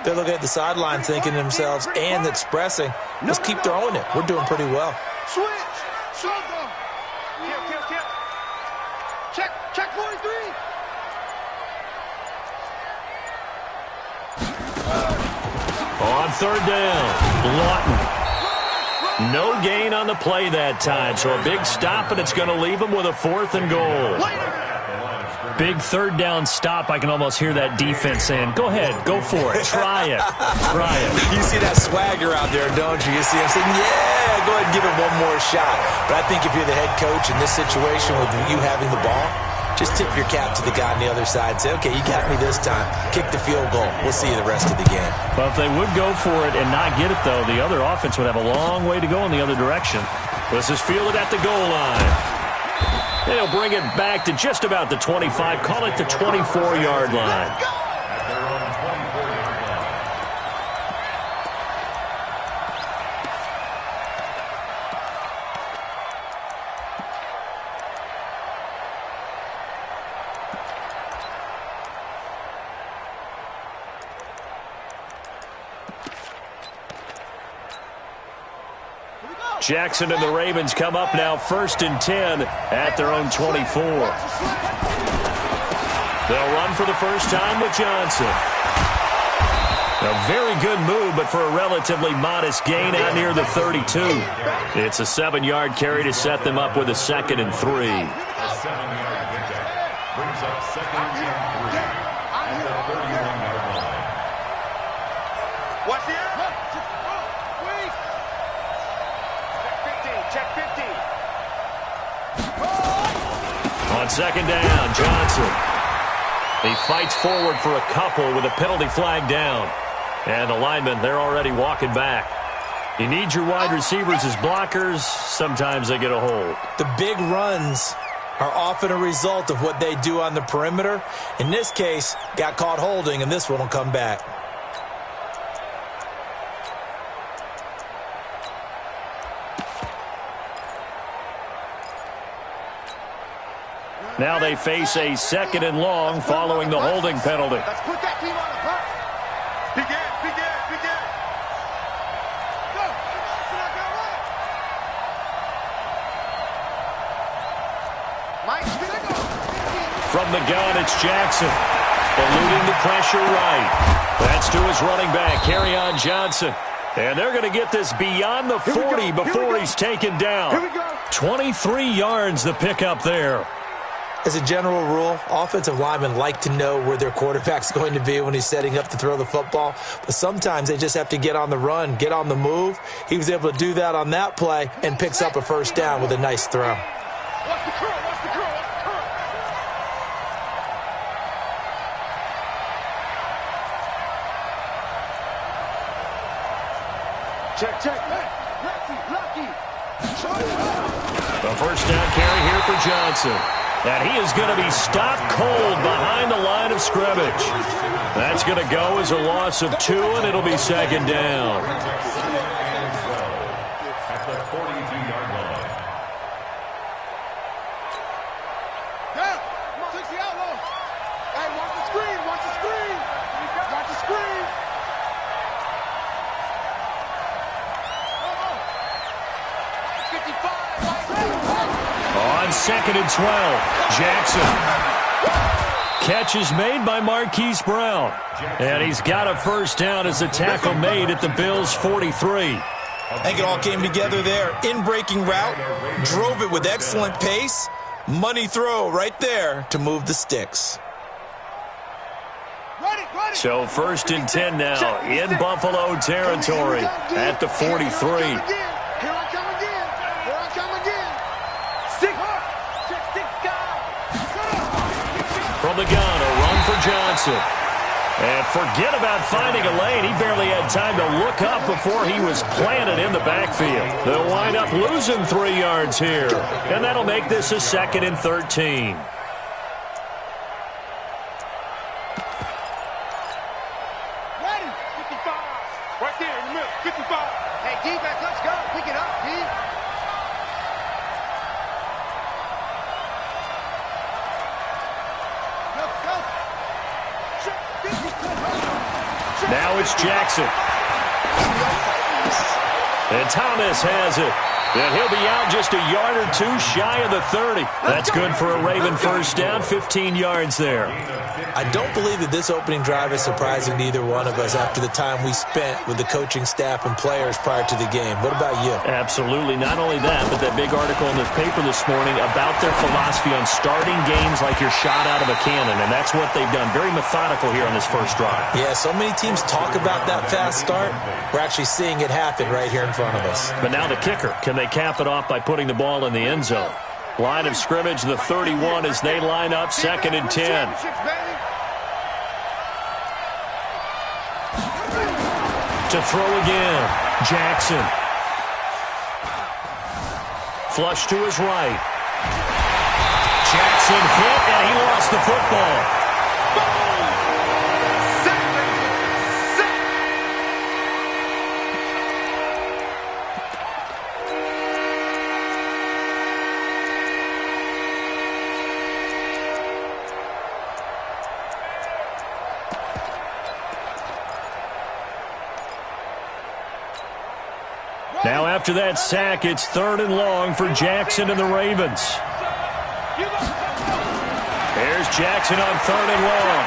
They're looking at the sideline thinking to themselves and expressing, let's keep throwing it. We're doing pretty well. Switch. Kill. Check 43. On third down, Lawton. No gain on the play that time, so a big stop, and it's going to leave him with a 4th and goal. Big third down stop. I can almost hear that defense saying, go ahead, go for it, try it. You see that swagger out there, don't you? You see him saying, yeah, go ahead and give it one more shot. But I think if you're the head coach in this situation with you having the ball, just tip your cap to the guy on the other side and say, okay, you got me this time. Kick the field goal. We'll see you the rest of the game. Well, if they would go for it and not get it, though, the other offense would have a long way to go in the other direction. This is fielded at the goal line. They'll bring it back to just about the 25. Call it the 24-yard line. Jackson and the Ravens come up now 1st and 10 at their own 24. They'll run for the first time with Johnson. A very good move, but for a relatively modest gain out near the 32. It's a 7-yard carry to set them up with a 2nd and 3. Brings up 2nd and 3 at the 31-yard line. Watch the air. Check 15. On 2nd down, Johnson. He fights forward for a couple with a penalty flag down. And the linemen, they're already walking back. You need your wide receivers as blockers. Sometimes they get a hold. The big runs are often a result of what they do on the perimeter. In this case, got caught holding, and this one will come back. Now they face a 2nd and long following the holding penalty. Let's put that team on the clock. Begin. Go. Mike, from the gun, it's Jackson. Eluding the pressure right. That's to his running back, Kerryon Johnson. And they're going to get this beyond the 40 before he's taken down. 23 yards the pickup there. As a general rule, offensive linemen like to know where their quarterback's going to be when he's setting up to throw the football. But sometimes they just have to get on the run, get on the move. He was able to do that on that play and picks up a 1st down with a nice throw. Watch the curl. Check. Lucky. The 1st down carry here for Johnson. And he is going to be stopped cold behind the line of scrimmage. That's going to go as a loss of 2, and it'll be 2nd down. At the 42-yard line. Yeah, come on, fix the outlaw. Hey, watch the screen. Watch the screen. On 2nd and 12, Jackson. Catch is made by Marquise Brown. And he's got a 1st down as a tackle made at the Bills' 43. I think it all came together there. In-breaking route, drove it with excellent pace. Money throw right there to move the sticks. So 1st and 10 now in Buffalo territory at the 43. From the gun, a run for Johnson. And forget about finding a lane. He barely had time to look up before he was planted in the backfield. They'll wind up losing 3 yards here. And that'll make this a 2nd and 13. Ready? 55. Right there in the middle. 55. Hey, defense, let's go. Pick it up, D. Now it's Here's Jackson. And Thomas has it. And he'll be out just a yard or two shy of the 30. That's good for a Raven first down, 15 yards there. I don't believe that this opening drive is surprising to either one of us after the time we spent with the coaching staff and players prior to the game. What about you? Absolutely. Not only that, but that big article in the paper this morning about their philosophy on starting games like you're shot out of a cannon, and that's what they've done. Very methodical here on this first drive. Yeah, so many teams talk about that fast start. We're actually seeing it happen right here in front of us. But now the kicker. Can they cap it off by putting the ball in the end zone? Line of scrimmage, the 31 as they line up, 2nd and 10. To throw again, Jackson. Flush to his right. Jackson hit, and he lost the football. Now after that sack, it's 3rd and long for Jackson and the Ravens. There's Jackson on 3rd and long.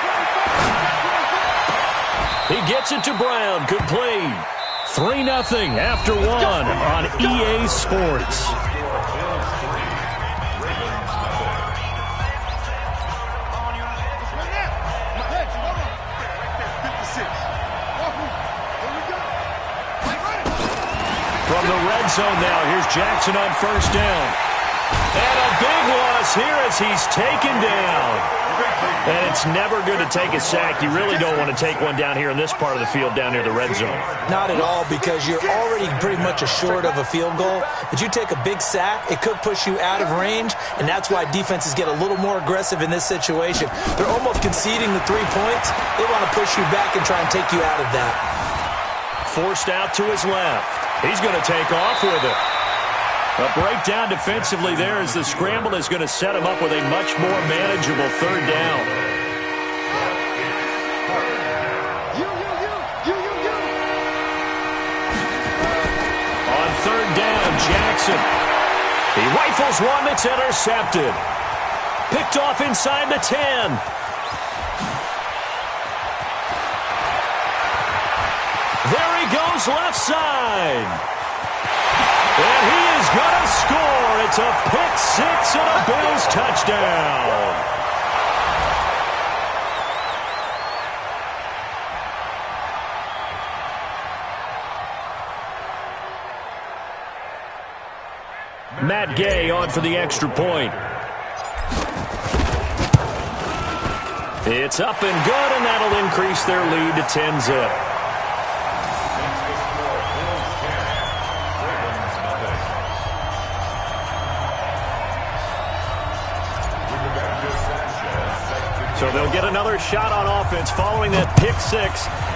He gets it to Brown, complete. 3-0 after 1 on EA Sports. From the red zone now, here's Jackson on 1st down. And a big loss here as he's taken down. And it's never good to take a sack. You really don't want to take one down here in this part of the field down near the red zone. Not at all, because you're already pretty much assured of a field goal. If you take a big sack, it could push you out of range, and that's why defenses get a little more aggressive in this situation. They're almost conceding the 3 points. They want to push you back and try and take you out of that. Forced out to his left. He's going to take off with it. A breakdown defensively there as the scramble is going to set him up with a much more manageable 3rd down. On 3rd down, Jackson. He rifles one that's intercepted. Picked off inside the 10. There he goes left side. And he is going to score. It's a pick 6 and a Bills touchdown. Matt Gay on for the extra point. It's up and good, and that'll increase their lead to 10-zip. So they'll get another shot on offense following that pick 6,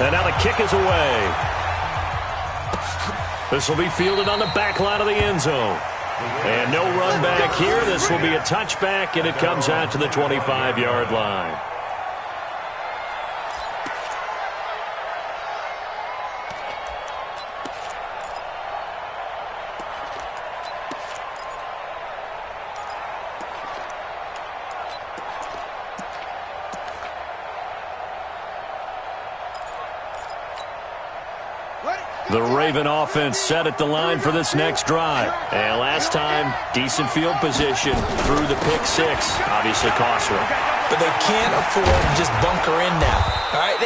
and now the kick is away. This will be fielded on the back line of the end zone. And no run back here. This will be a touchback, and it comes out to the 25-yard line. The Raven offense set at the line for this next drive. And last time, decent field position through the pick 6. Obviously costly. But they can't afford to just bunker in now. All right,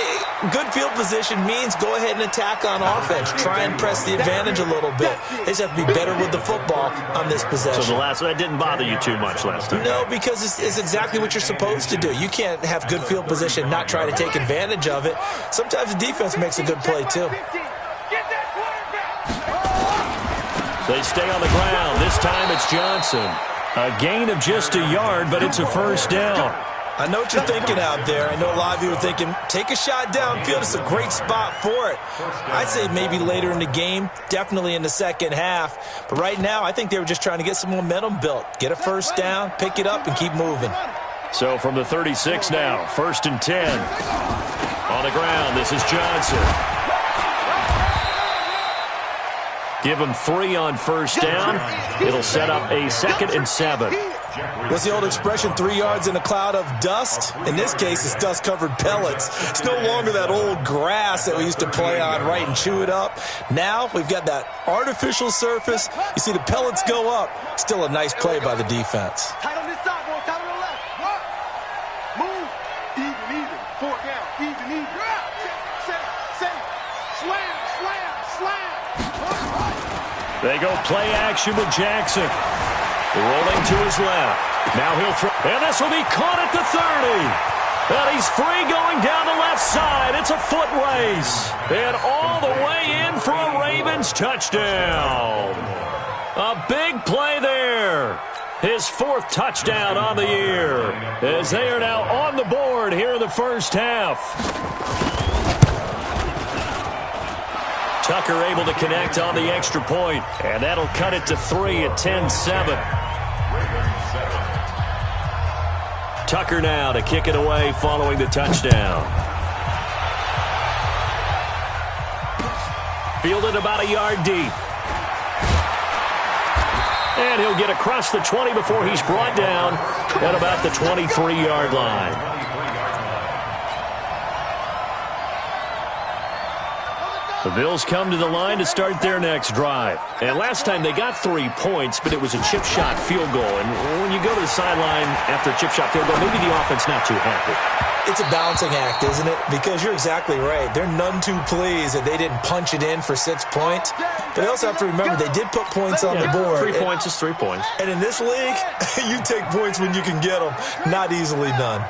good field position means go ahead and attack on offense. Try and press the advantage a little bit. They just have to be better with the football on this possession. So that didn't bother you too much last time? No, because it's exactly what you're supposed to do. You can't have good field position and not try to take advantage of it. Sometimes the defense makes a good play, too. They stay on the ground. This time it's Johnson. A gain of just a yard, but it's a first down. I know what you're thinking out there. I know a lot of you are thinking, take a shot downfield. It's a great spot for it. I'd say maybe later in the game, definitely in the second half. But right now, I think they were just trying to get some momentum built. Get a first down, pick it up, and keep moving. So from the 36 now, 1st and 10. On the ground, this is Johnson. Give him 3 on first down. It'll set up a 2nd and 7. What's the old expression, 3 yards in a cloud of dust? In this case, it's dust-covered pellets. It's no longer that old grass that we used to play on, right, and chew it up. Now we've got that artificial surface. You see the pellets go up. Still a nice play by the defense. Tight on this side, boy. Tight on the left. What? Move. Even. 4 down. Even. Set. Slam. They go play action with Jackson. Rolling to his left. Now he'll throw. And this will be caught at the 30. And he's free going down the left side. It's a foot race. And all the way in for a Ravens touchdown. A big play there. His 4th touchdown on the year. As they are now on the board here in the first half. Tucker able to connect on the extra point. And that'll cut it to 3 at 10-7. Tucker now to kick it away following the touchdown. Fielded about a yard deep. And he'll get across the 20 before he's brought down at about the 23-yard line. The Bills come to the line to start their next drive. And last time they got 3 points, but it was a chip shot field goal. And when you go to the sideline after a chip shot field goal, maybe the offense not too happy. It's a balancing act, isn't it? Because you're exactly right. They're none too pleased that they didn't punch it in for 6 points. But they also have to remember they did put points on the board. 3 points is 3 points. And in this league, you take points when you can get them. Not easily done.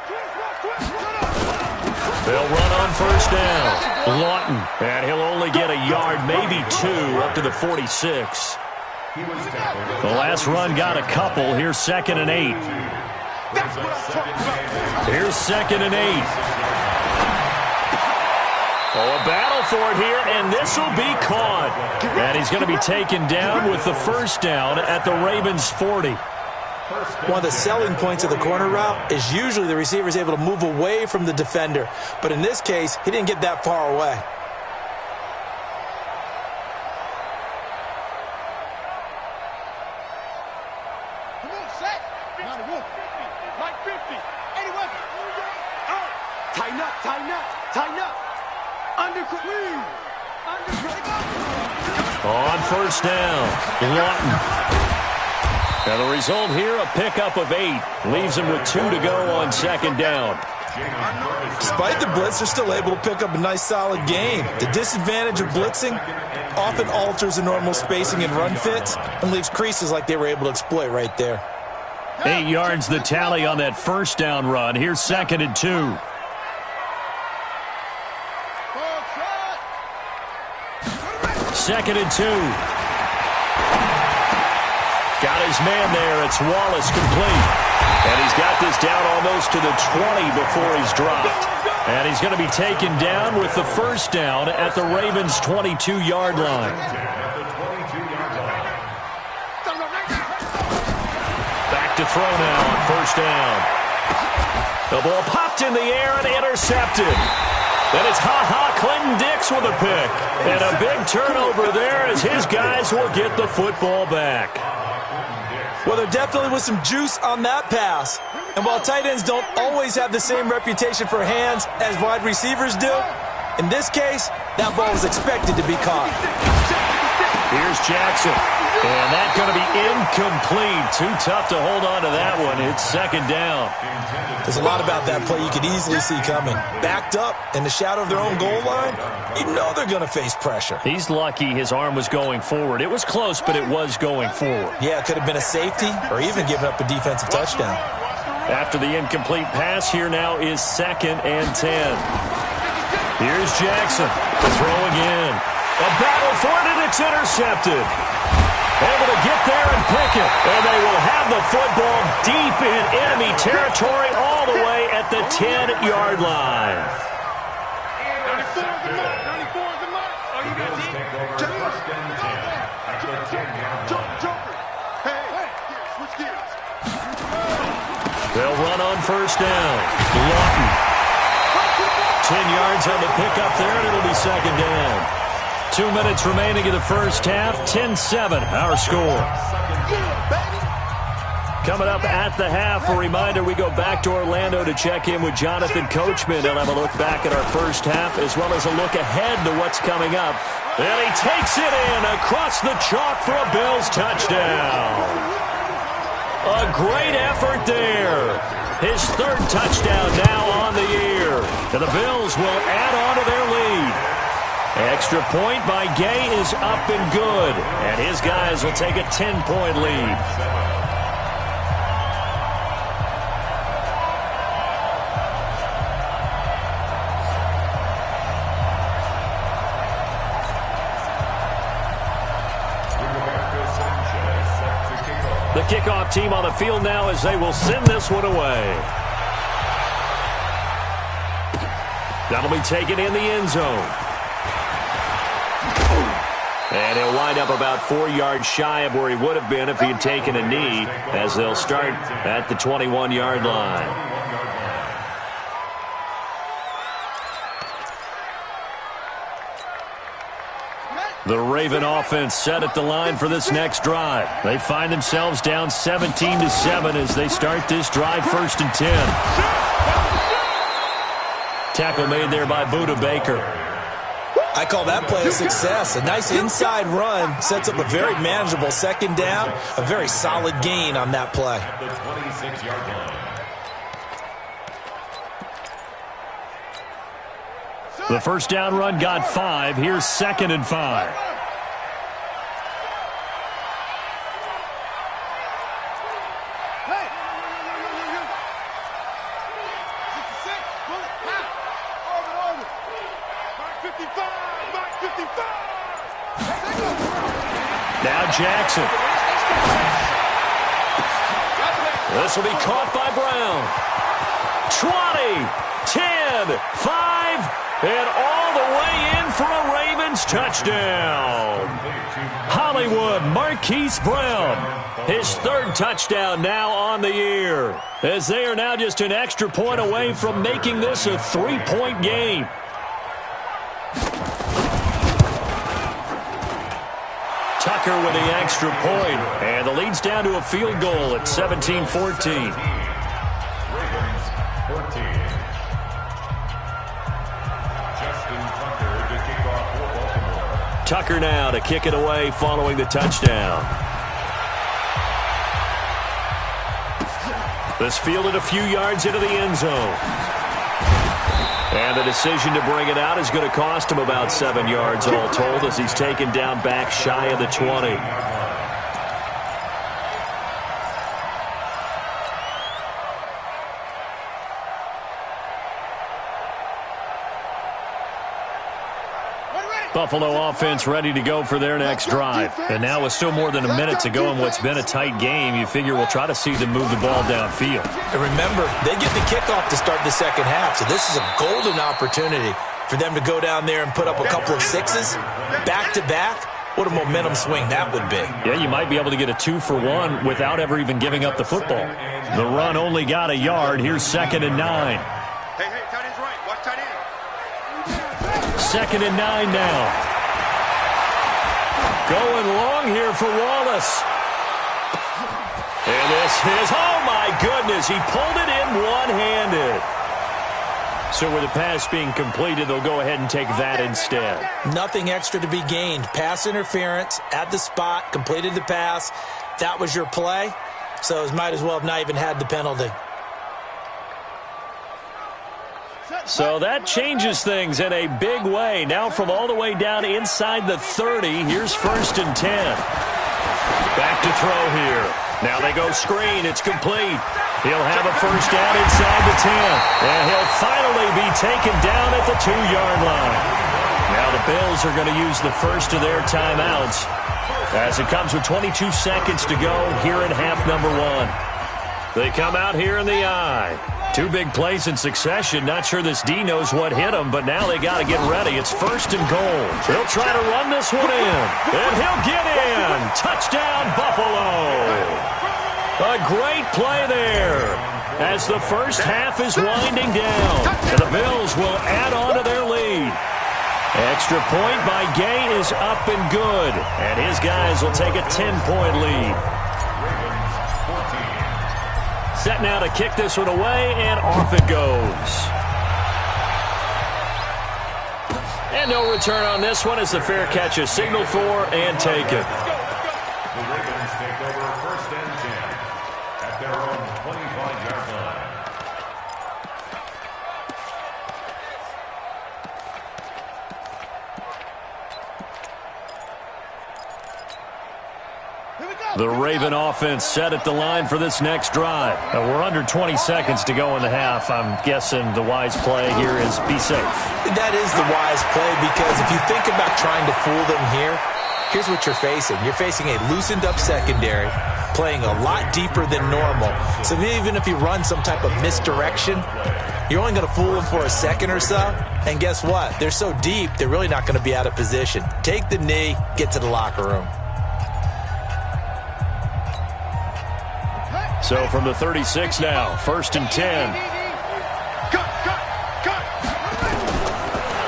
They'll run on first down. Lawton, and he'll only get a yard, maybe 2, up to the 46. The last run got a couple. Here's 2nd and 8. Here's 2nd and 8. Oh, a battle for it here, and this will be caught. And he's going to be taken down with the first down at the Ravens' 40. One of the selling points of the corner route is usually the receiver is able to move away from the defender. But in this case, he didn't get that far away. Come on, set. 91. Like 50. 81. Out. Tighten up. Undercut. On first down, Lawton. Now the result here, a pickup of 8. Leaves him with 2 to go on 2nd down. Despite the blitz, they're still able to pick up a nice, solid gain. The disadvantage of blitzing often alters the normal spacing and run fits and leaves creases like they were able to exploit right there. 8 yards the tally on that first down run. Here's 2nd and 2. Second and 2. Got his man there. It's Wallace complete. And he's got this down almost to the 20 before he's dropped. And he's going to be taken down with the first down at the Ravens' 22-yard line. Back to throw now on first down. The ball popped in the air and intercepted. Then it's Clinton Dix with a pick. And a big turnover there as his guys will get the football back. Well, there definitely was some juice on that pass. And while tight ends don't always have the same reputation for hands as wide receivers do, in this case, that ball was expected to be caught. Here's Jackson. And that's going to be incomplete. Too tough to hold on to that one. It's 2nd down. There's a lot about that play you could easily see coming. Backed up in the shadow of their own goal line, you know they're going to face pressure. He's lucky his arm was going forward. It was close, but it was going forward. Yeah, it could have been a safety or even given up a defensive touchdown. After the incomplete pass, here now is 2nd and 10. Here's Jackson throwing in. A battle for it, and it's intercepted. Able to get there and pick it. And they will have the football deep in enemy territory all the way at the 10-yard line. 94 is the mark. Oh, you got Joker. Hey, switch gears. They'll run on first down. Lawton. 10 yards on the pickup there, and it'll be 2nd down. 2 minutes remaining in the first half. 10-7, our score. Coming up at the half, a reminder, we go back to Orlando to check in with Jonathan Coachman. He'll have a look back at our first half as well as a look ahead to what's coming up. And he takes it in across the chalk for a Bills touchdown. A great effort there. His third touchdown now on the year. And the Bills will add on to their lead. Extra point by Gay is up and good. And his guys will take a 10-point lead. The kickoff team on the field now as they will send this one away. That'll be taken in the end zone. And he'll wind up about 4 yards shy of where he would have been if he had taken a knee, as they'll start at the 21-yard line. The Raven offense set at the line for this next drive. They find themselves down 17-7 as they start this drive, 1st and 10. Tackle made there by Budda Baker. I call that play a success. A nice inside run sets up a very manageable second down. A very solid gain on that play. The first down run got 5. Here's 2nd and 5. Now Jackson. This will be caught by Brown. 20, 10, 5. And all the way in for a Ravens touchdown. Hollywood Marquise Brown. His 3rd touchdown now on the year. As they are now just an extra point away from making this a 3-point game. Tucker with the extra point. And the lead's down to a field goal at 17-14. Tucker now to kick it away following the touchdown. This fielded a few yards into the end zone. And the decision to bring it out is going to cost him about 7 yards all told as he's taken down back shy of the 20. Buffalo offense ready to go for their next drive. And now with still more than a minute to go in what's been a tight game, you figure we'll try to see them move the ball downfield. And remember, they get the kickoff to start the second half, so this is a golden opportunity for them to go down there and put up a couple of 6s back-to-back. What a momentum swing that would be. Yeah, you might be able to get a 2-for-1 without ever even giving up the football. The run only got a yard. Here's 2nd and 9. Hey, tight end's right. Watch tight end. 2nd and 9 now. Going long here for Wallace. And this is, oh my goodness, he pulled it in one-handed. So with the pass being completed, they'll go ahead and take that instead. Nothing extra to be gained. Pass interference at the spot, completed the pass. That was your play, so it might as well have not even had the penalty. So that changes things in a big way. Now from all the way down inside the 30, here's 1st and 10. Back to throw here. Now they go screen. It's complete. He'll have a first down inside the 10. And he'll finally be taken down at the 2-yard line. Now the Bills are going to use the first of their timeouts as it comes with 22 seconds to go here in half number 1. They come out here in the I. 2 big plays in succession. Not sure this D knows what hit him, but now they got to get ready. It's 1st and goal. They'll try to run this one in. And he'll get in. Touchdown, Buffalo. A great play there as the first half is winding down. And the Bills will add on to their lead. Extra point by Gay is up and good. And his guys will take a 10-point lead. Set now to kick this one away, and off it goes. And no return on this one as the fair catch is signaled for and taken. The Ravens take over 1st and 10 at their own 25-yard line. The Raven offense set at the line for this next drive. We're under 20 seconds to go in the half. I'm guessing the wise play here is be safe. That is the wise play, because if you think about trying to fool them here, here's what you're facing. You're facing a loosened-up secondary, playing a lot deeper than normal. So even if you run some type of misdirection, you're only going to fool them for a second or so. And guess what? They're so deep, they're really not going to be out of position. Take the knee, get to the locker room. So from the 36 now, 1st and 10.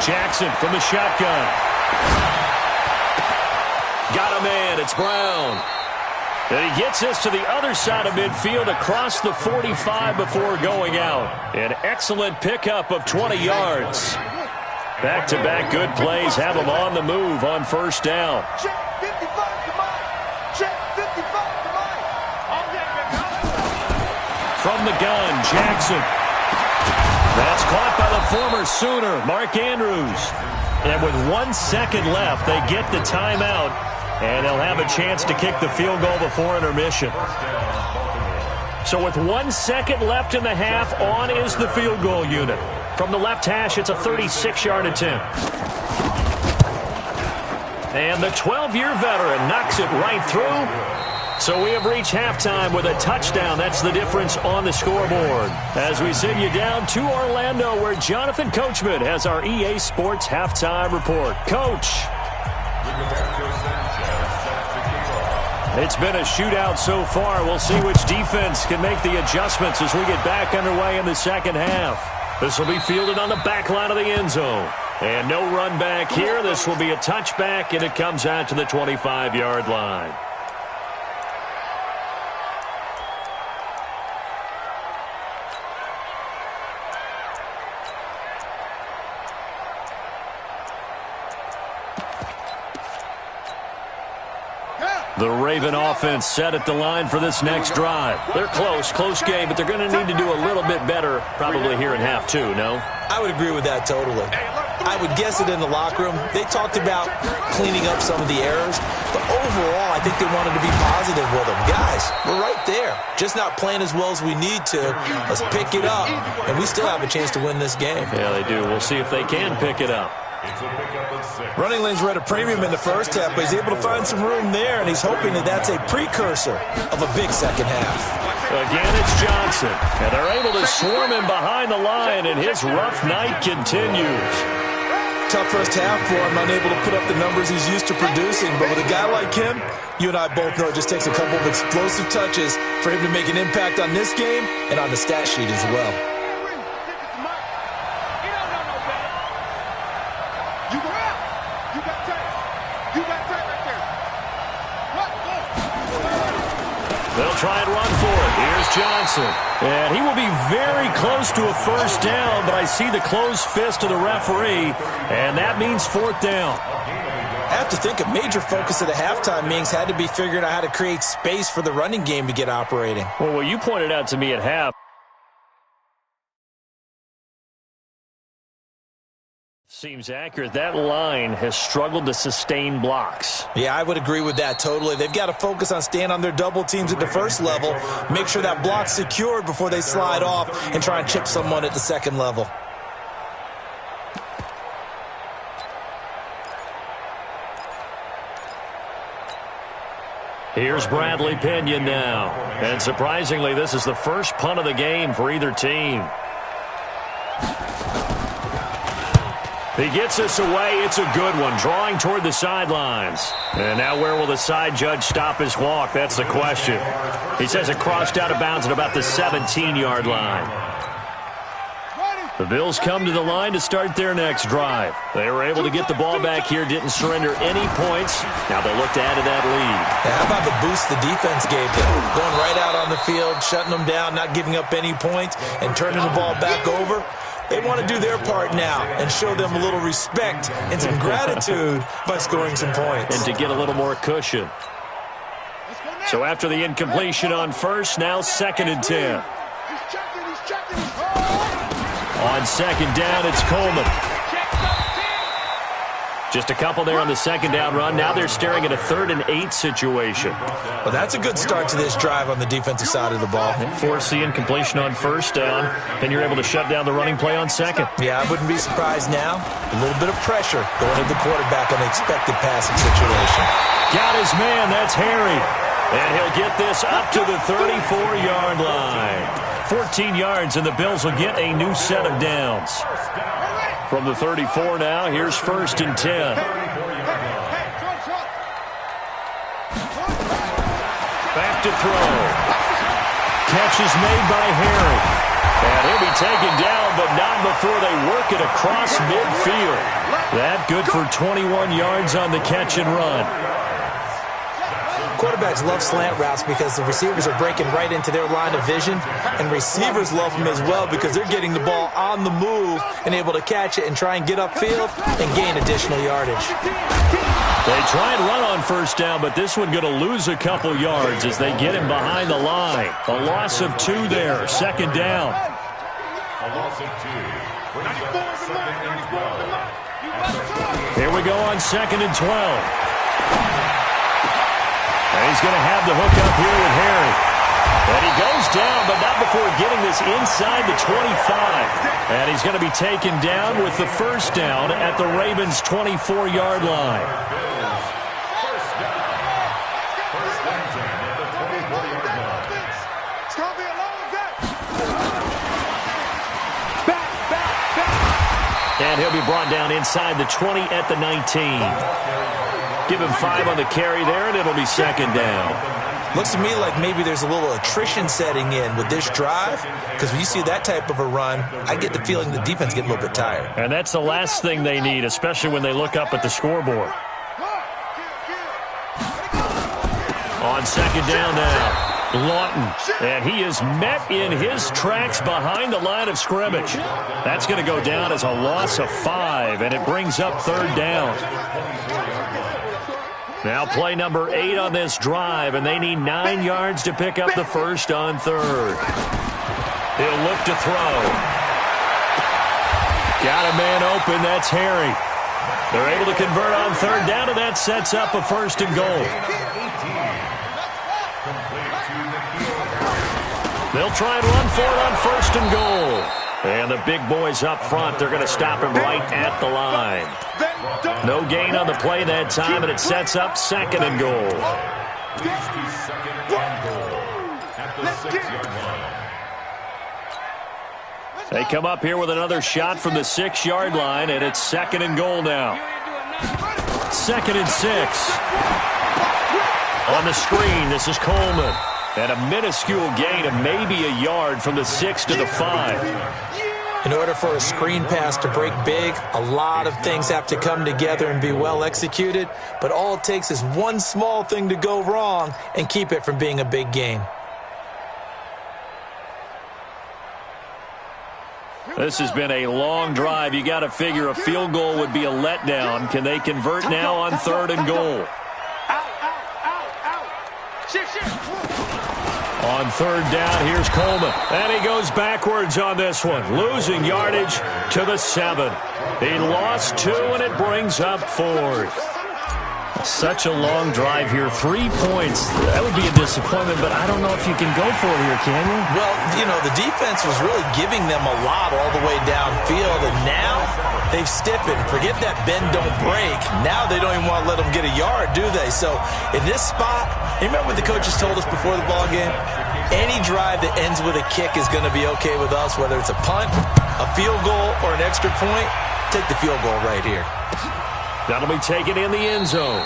Jackson from the shotgun. Got a man, it's Brown. And he gets us to the other side of midfield across the 45 before going out. An excellent pickup of 20 yards. Back-to-back good plays have him on the move on 1st down. Check 55 to mine. Check 55 to mine. From the gun, Jackson. That's caught by the former Sooner, Mark Andrews. And with 1 second left, they get the timeout, and they'll have a chance to kick the field goal before intermission. So with 1 second left in the half, on is the field goal unit. From the left hash, it's a 36-yard attempt. And the 12-year veteran knocks it right through. So we have reached halftime with a touchdown. That's the difference on the scoreboard. As we send you down to Orlando, where Jonathan Coachman has our EA Sports halftime report. Coach. It's been a shootout so far. We'll see which defense can make the adjustments as we get back underway in the second half. This will be fielded on the back line of the end zone. And no run back here. This will be a touchback, and it comes out to the 25-yard line. The Raven offense set at the line for this next drive. They're close game, but they're going to need to do a little bit better probably here in half two, no? I would agree with that totally. I would guess it in the locker room. They talked about cleaning up some of the errors, but overall, I think they wanted to be positive with them. Guys, we're right there. Just not playing as well as we need to. Let's pick it up, and we still have a chance to win this game. Yeah, they do. We'll see if they can pick it up. Running lanes were at a premium in the first half, but he's able to find some room there, and he's hoping that that's a precursor of a big second half. Again, it's Johnson, and they're able to swarm him behind the line, and his rough night continues. Tough first half for him, unable to put up the numbers he's used to producing, but with a guy like him, you and I both know it just takes a couple of explosive touches for him to make an impact on this game and on the stat sheet as well. They'll try and run for it. Here's Johnson. And he will be very close to a first down, but I see the closed fist of the referee, and that means 4th down. I have to think a major focus of the halftime meetings had to be figuring out how to create space for the running game to get operating. Well, what you pointed out to me at half seems accurate. That line has struggled to sustain blocks. Yeah, I would agree with that totally. They've got to focus on staying on their double teams at the first level, make sure that block's secured before they slide off and try and chip someone at the second level. Here's Bradley Pinion now. And surprisingly, this is the first punt of the game for either team. He gets us away. It's a good one, drawing toward the sidelines. And now where will the side judge stop his walk? That's the question. He says it crossed out of bounds at about the 17-yard line. The Bills come to the line to start their next drive. They were able to get the ball back here, didn't surrender any points. Now they'll look to add to that lead. Yeah, how about the boost the defense gave them? Going right out on the field, shutting them down, not giving up any points, and turning the ball back over. They want to do their part now and show them a little respect and some gratitude by scoring some points. And to get a little more cushion. So after the incompletion on first, now 2nd and 10. On 2nd down, it's Coleman. Just a couple there on the 2nd down run. Now they're staring at a 3rd and 8 situation. Well, that's a good start to this drive on the defensive side of the ball. Force the incompletion on 1st down. Then you're able to shut down the running play on 2nd. Yeah, I wouldn't be surprised now. A little bit of pressure going to the quarterback on the expected passing situation. Got his man. That's Harry. And he'll get this up to the 34-yard line. 14 yards, and the Bills will get a new set of downs. From the 34 now, here's 1st and 10. Back to throw. Catch is made by Harry. And he'll be taken down, but not before they work it across midfield. That good for 21 yards on the catch and run. Quarterbacks love slant routes because the receivers are breaking right into their line of vision, and receivers love them as well because they're getting the ball on the move and able to catch it and try and get upfield and gain additional yardage. They try and run on 1st down, but this one going to lose a couple yards as they get him behind the line. A loss of 2 there, 2nd down. A loss of 2. Here we go on 2nd and 12. And he's going to have the hook up here with Harry. And he goes down, but not before getting this inside the 25. And he's going to be taken down with the 1st down at the Ravens' 24-yard line. And he'll be brought down inside the 20 at the 19. Give him 5 on the carry there, and it'll be 2nd down. Looks to me like maybe there's a little attrition setting in with this drive, because when you see that type of a run, I get the feeling the defense gets a little bit tired. And that's the last thing they need, especially when they look up at the scoreboard. On 2nd down now, Lawton. And he is met in his tracks behind the line of scrimmage. That's going to go down as a loss of 5, and it brings up 3rd down. Now play number 8 on this drive, and they need 9 yards to pick up the 1st on 3rd. He'll look to throw. Got a man open. That's Harry. They're able to convert on 3rd down, and that sets up a 1st and goal. They'll try and run for it on 1st and goal. And the big boys up front, they're going to stop him right at the line. No gain on the play that time, and it sets up 2nd and goal. They come up here with another shot from the 6-yard line, and it's 2nd and goal now. 2nd and 6. On the screen, this is Coleman. And a minuscule gain of maybe a yard from the 6 to the 5. In order for a screen pass to break big, a lot of things have to come together and be well executed. But all it takes is one small thing to go wrong and keep it from being a big game. This has been a long drive. You got to figure a field goal would be a letdown. Can they convert now on 3rd and goal? On 3rd down, here's Coleman. And he goes backwards on this one, losing yardage to the 7. He lost 2, and it brings up 4th. Such a long drive here. 3 points. That would be a disappointment, but I don't know if you can go for it here, can you? Well, you know, the defense was really giving them a lot all the way downfield, and now they've stiffened. Forget that bend, don't break. Now they don't even want to let them get a yard, do they? So in this spot, you remember what the coaches told us before the ball game? Any drive that ends with a kick is going to be okay with us, whether it's a punt, a field goal, or an extra point. Take the field goal right here. That'll be taken in the end zone.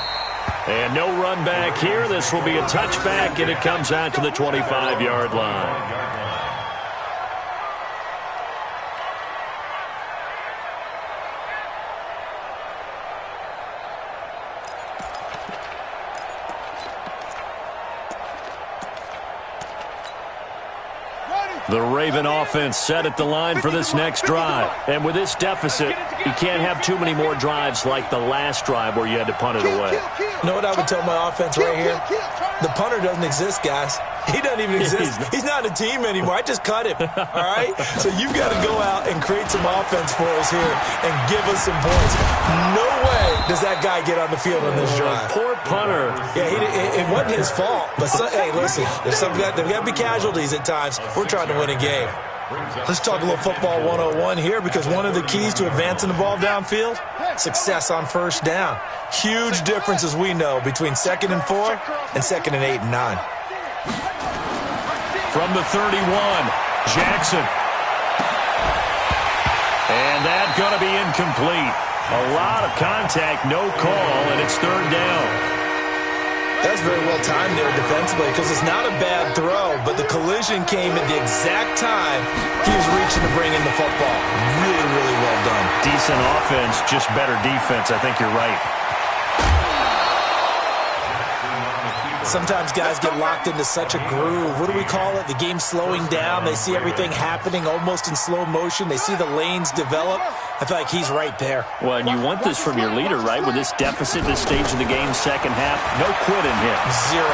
And no run back here. This will be a touchback, and it comes out to the 25-yard line. The Raven offense set at the line for this next drive. And with this deficit, you can't have too many more drives like the last drive where you had to punt it away. You know what I would tell my offense right here? The punter doesn't exist, guys. He doesn't even exist. He's not a team anymore. I just cut him, all right? So you've got to go out and create some offense for us here and give us some points. No way does that guy get on the field on this drive. Poor punter. Yeah, it wasn't his fault. But, hey, listen, there's got to be casualties at times. We're trying to win a game. Let's talk a little football 101 here, because one of the keys to advancing the ball downfield, success on first down. Huge difference, as we know, between 2nd and 4 and 2nd and 8 and 9. From the 31, Jackson. And that's going to be incomplete. A lot of contact, no call, and it's 3rd down. That's very well timed there defensively, because it's not a bad throw, but the collision came at the exact time he was reaching to bring in the football. Really, really well done. Decent offense, just better defense. I think you're right. Sometimes guys get locked into such a groove. What do we call it? The game's slowing down. They see everything happening almost in slow motion. They see the lanes develop. I feel like he's right there. Well, and you want this from your leader, right? With this deficit, this stage of the game, second half, no quitting him. 0.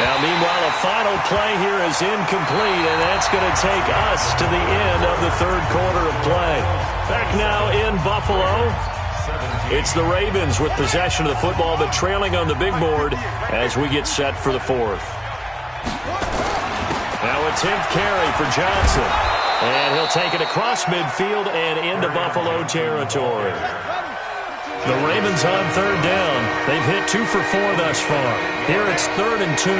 Now, meanwhile, a final play here is incomplete, and that's going to take us to the end of the 3rd quarter of play. Back now in Buffalo. It's the Ravens with possession of the football, but trailing on the big board as we get set for the 4th. Now a 10th carry for Johnson. And he'll take it across midfield and into Buffalo territory. The Ravens on 3rd down. They've hit 2 for 4 thus far. Here it's 3rd and 2.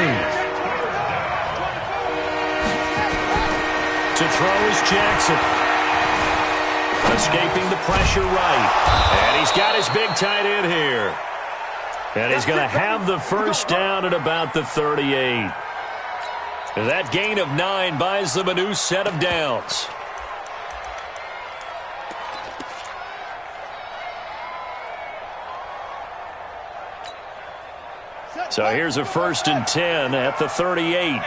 To throw is Jackson. Escaping the pressure right. And he's got his big tight end here. And he's going to have the first down at about the 38. That gain of 9 buys them a new set of downs. So here's a 1st and 10 at the 38.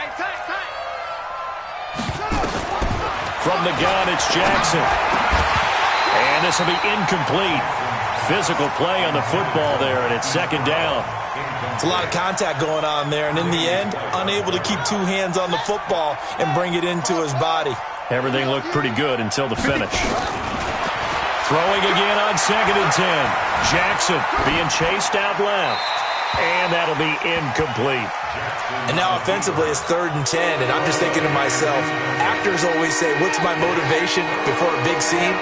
From the gun, it's Jackson. And this will be incomplete. Physical play on the football there, and it's 2nd down. It's a lot of contact going on there, and in the end, unable to keep 2 hands on the football and bring it into his body. Everything looked pretty good until the finish. Throwing again on 2nd and 10. Jackson being chased out left. And that'll be incomplete. And now offensively it's 3rd and 10, and I'm just thinking to myself, actors always say, what's my motivation before a big scene?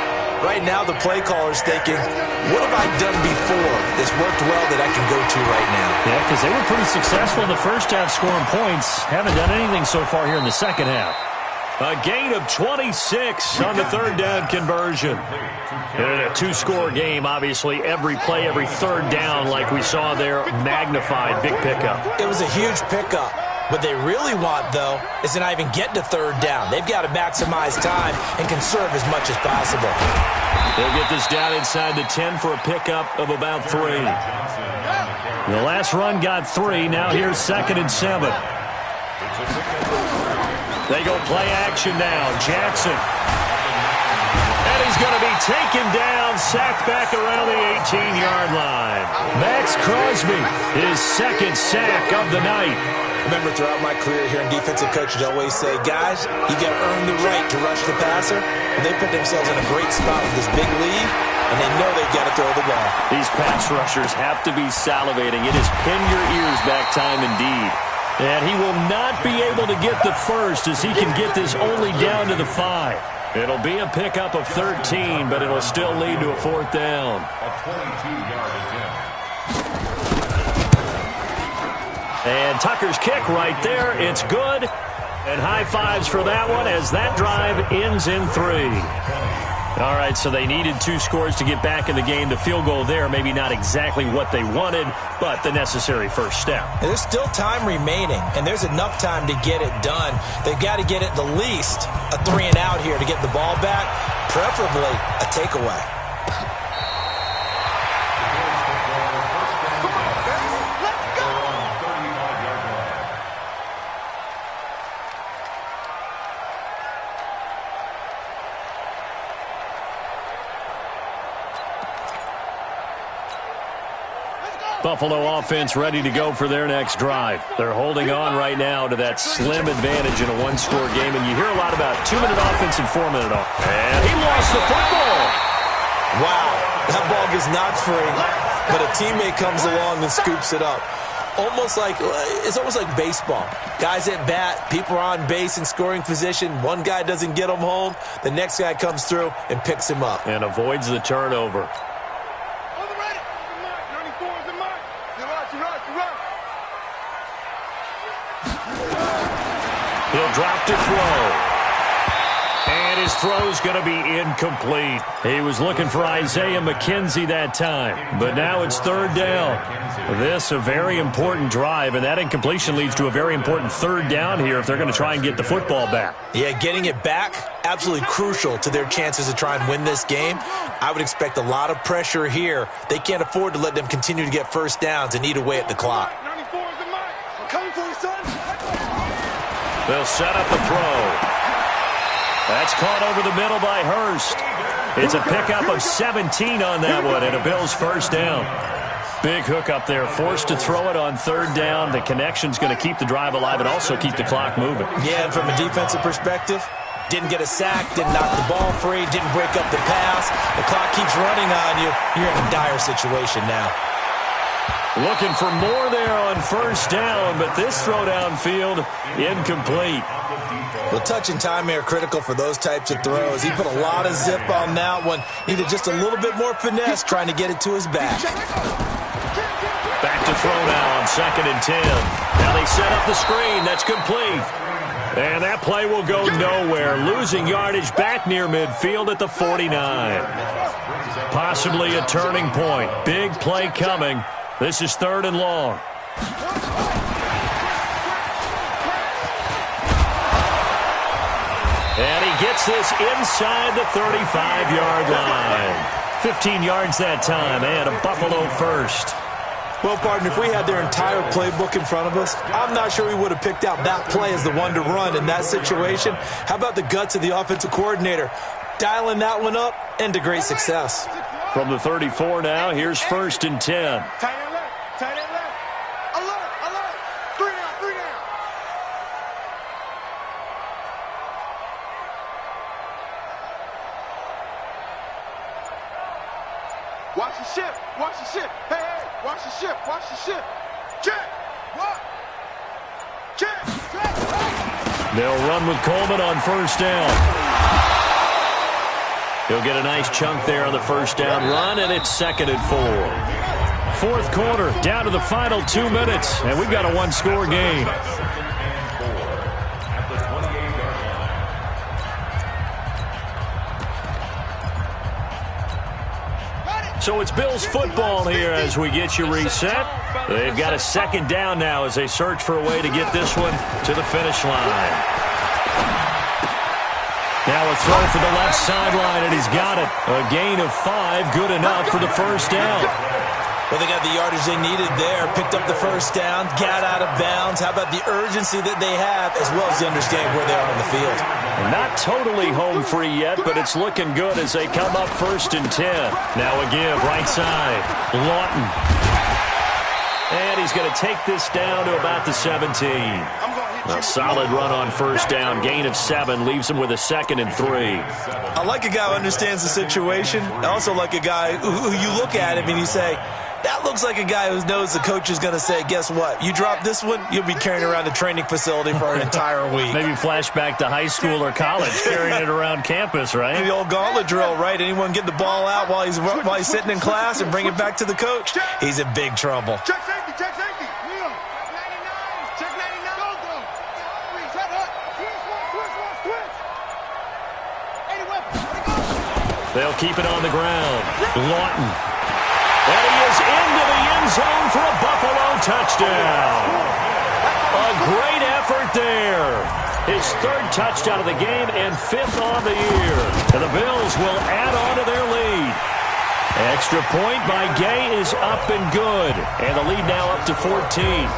Right now the play caller's thinking, what have I done before that's worked well that I can go to right now? Yeah, because they were pretty successful in the first half scoring points. Haven't done anything so far here in the second half. A gain of 26 on the 3rd down conversion. In a 2-score game, obviously, every play, every 3rd down, like we saw there, magnified, big pickup. It was a huge pickup. What they really want, though, is to not even get to 3rd down. They've got to maximize time and conserve as much as possible. They'll get this down inside the 10 for a pickup of about 3. The last run got 3. Now here's 2nd and 7. They go play action now. Jackson. And he's going to be taken down, sacked back around the 18-yard line. Max Crosby, his 2nd sack of the night. Remember, throughout my career here in defensive coaches always say, guys, you got to earn the right to rush the passer. And they put themselves in a great spot with this big lead, and they know they've got to throw the ball. These pass rushers have to be salivating. It is pin your ears back time indeed. And he will not be able to get the first as he can get this only down to the 5. It'll be a pickup of 13, but it'll still lead to a 4th down. A 22-yard attempt. And Tucker's kick right there. It's good. And high fives for that one as that drive ends in 3. All right, so they needed 2 scores to get back in the game. The field goal there, maybe not exactly what they wanted, but the necessary first step. There's still time remaining, and there's enough time to get it done. They've got to get it the least a 3 and out here to get the ball back, preferably a takeaway. Buffalo offense ready to go for their next drive. They're holding on right now to that slim advantage in a one-score game, and you hear a lot about 2-minute offense and 4-minute offense. And he lost the football. Wow, that ball gets knocked free, but a teammate comes along and scoops it up. It's almost like baseball. Guys at bat, people are on base in scoring position. One guy doesn't get him home. The next guy comes through and picks him up. And avoids the turnover. He'll drop to throw. And his throw's going to be incomplete. He was looking for Isaiah McKenzie that time. But now it's third down. This a very important drive, and that incompletion leads to a very important third down here if they're going to try and get the football back. Yeah, getting it back, absolutely crucial to their chances to try and win this game. I would expect a lot of pressure here. They can't afford to let them continue to get first downs and eat away at the clock. They'll set up the throw. That's caught over the middle by Hurst. It's a pickup of 17 on that one, and a Bills first down. Big hook up there, forced to throw it on third down. The connection's going to keep the drive alive and also keep the clock moving. Yeah, and from a defensive perspective, didn't get a sack, didn't knock the ball free, didn't break up the pass. The clock keeps running on you. You're in a dire situation now. Looking for more there on first down, but this throw downfield, incomplete. Well, touch and time are critical for those types of throws. He put a lot of zip on that one. Needed just a little bit more finesse trying to get it to his back. Back to throw now on 2nd and 10. Now they set up the screen. That's complete. And that play will go nowhere. Losing yardage back near midfield at the 49. Possibly a turning point. Big play coming. This is 3rd and long. And he gets this inside the 35-yard line. 15 yards that time, and a Buffalo first. Well, partner, if we had their entire playbook in front of us, I'm not sure we would have picked out that play as the one to run in that situation. How about the guts of the offensive coordinator? Dialing that one up into great success. From the 34 now, here's 1st and 10. Tight end left. Alert. 3 down. Watch the ship. Hey, watch the ship. Check. What? Check. They'll run with Coleman on first down. He'll get a nice chunk there on the first down run, and it's 2nd and 4. 4th quarter, down to the final 2 minutes, and we've got a one-score game. So it's Bills football here as we get you reset. They've got a 2nd down now as they search for a way to get this one to the finish line. Now a throw for the left sideline, and he's got it. A gain of 5, good enough for the first down. Well, they got the yardage they needed there, picked up the first down, got out of bounds. How about the urgency that they have, as well as the understanding where they are on the field? Not totally home free yet, but it's looking good as they come up 1st and 10. Now a give, right side, Lawton. And he's going to take this down to about the 17. A solid run on first down, gain of 7, leaves him with a 2nd and 3. I like a guy who understands the situation. I also like a guy who you look at him and you say, that looks like a guy who knows the coach is going to say, guess what? You drop this one, you'll be carrying around the training facility for an entire week. Maybe flashback to high school or college, carrying it around campus, right? The old gauntlet drill, right? Anyone get the ball out while he's sitting in class and bring it back to the coach? He's in big trouble. Check safety. Check 99. Check 99. Go. Set up. Switch. 80 weapons. They'll keep it on the ground. Lawton. And he is into the end zone for a Buffalo touchdown. A great effort there. His 3rd touchdown of the game and 5th on the year. And the Bills will add on to their lead. Extra point by Gay is up and good. And the lead now up to 14.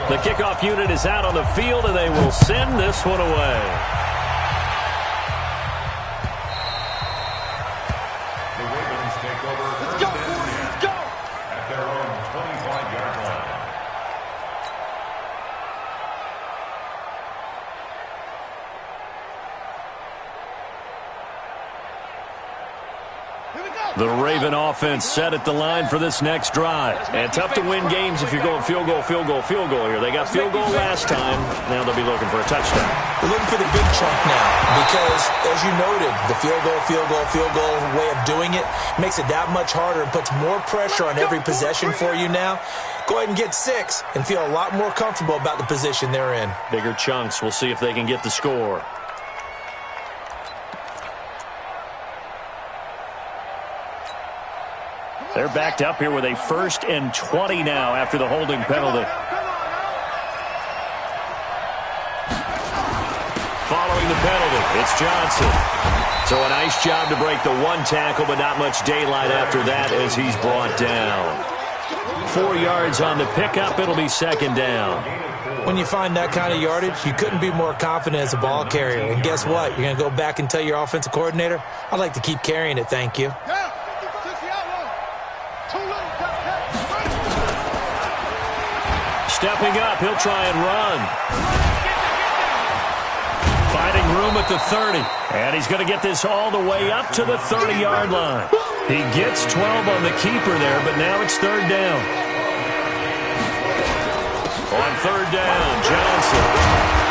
The kickoff unit is out on the field, and they will send this one away. The Ravens take over first and 10 at their own 25-yard line. The Raven offense set at the line for this next drive. And tough to win games if you're going field goal here. They got field goal last time. Now they'll be looking for a touchdown. They're looking for the big chunk now because, as you noted, the field goal way of doing it makes it that much harder and puts more pressure on every possession for you now. Go ahead and get 6 and feel a lot more comfortable about the position they're in. Bigger chunks. We'll see if they can get the score. They're backed up here with a 1st and 20 now after the holding penalty. Following the penalty, it's Johnson. So a nice job to break the 1 tackle, but not much daylight after that as he's brought down. 4 yards on the pickup. It'll be 2nd down. When you find that kind of yardage, you couldn't be more confident as a ball carrier. And guess what? You're going to go back and tell your offensive coordinator, I'd like to keep carrying it, thank you. Stepping up, he'll try and run. Finding room at the 30. And he's going to get this all the way up to the 30-yard line. He gets 12 on the keeper there, but now it's 3rd down. On 3rd down, Johnson.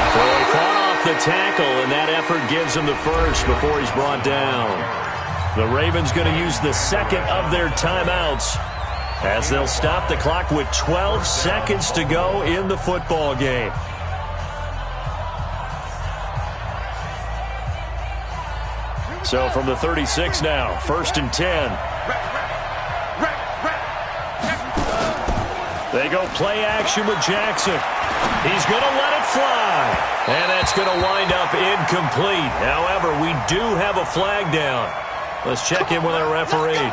So he fought off the tackle, and that effort gives him the 1st before he's brought down. The Ravens going to use the 2nd of their timeouts as they'll stop the clock with 12 seconds to go in the football game. So from the 36 now, 1st and 10. They go play action with Jackson. He's going to let it fly. And that's going to wind up incomplete. However, we do have a flag down. Let's check in with our referee.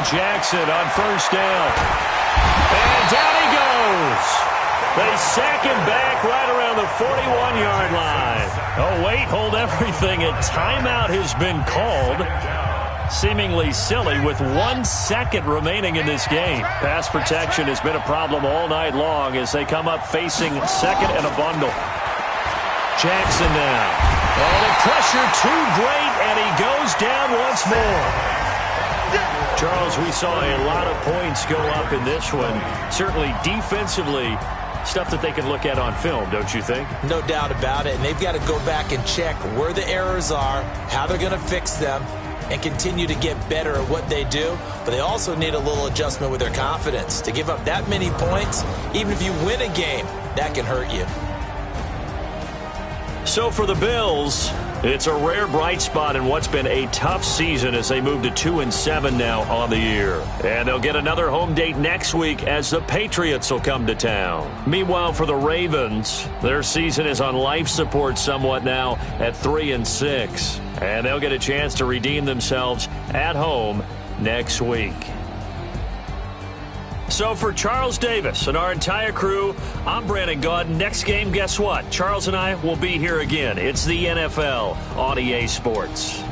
Jackson on 1st down. And down he goes. They sack him back right around the 41-yard line. Oh, wait, hold everything. A timeout has been called. Seemingly silly with 1 second remaining in this game. Pass protection has been a problem all night long as they come up facing 2nd and a bundle. Jackson now. And the pressure too great, and he goes down once more. Charles, we saw a lot of points go up in this one. Certainly defensively, stuff that they can look at on film, don't you think? No doubt about it. And they've got to go back and check where the errors are, how they're going to fix them, and continue to get better at what they do. But they also need a little adjustment with their confidence. To give up that many points, even if you win a game, that can hurt you. So for the Bills, it's a rare bright spot in what's been a tough season as they move to 2-7 now on the year. And they'll get another home date next week as the Patriots will come to town. Meanwhile, for the Ravens, their season is on life support somewhat now at 3-6. And they'll get a chance to redeem themselves at home next week. So for Charles Davis and our entire crew, I'm Brandon Gaudin. Next game, guess what? Charles and I will be here again. It's the NFL on EA Sports.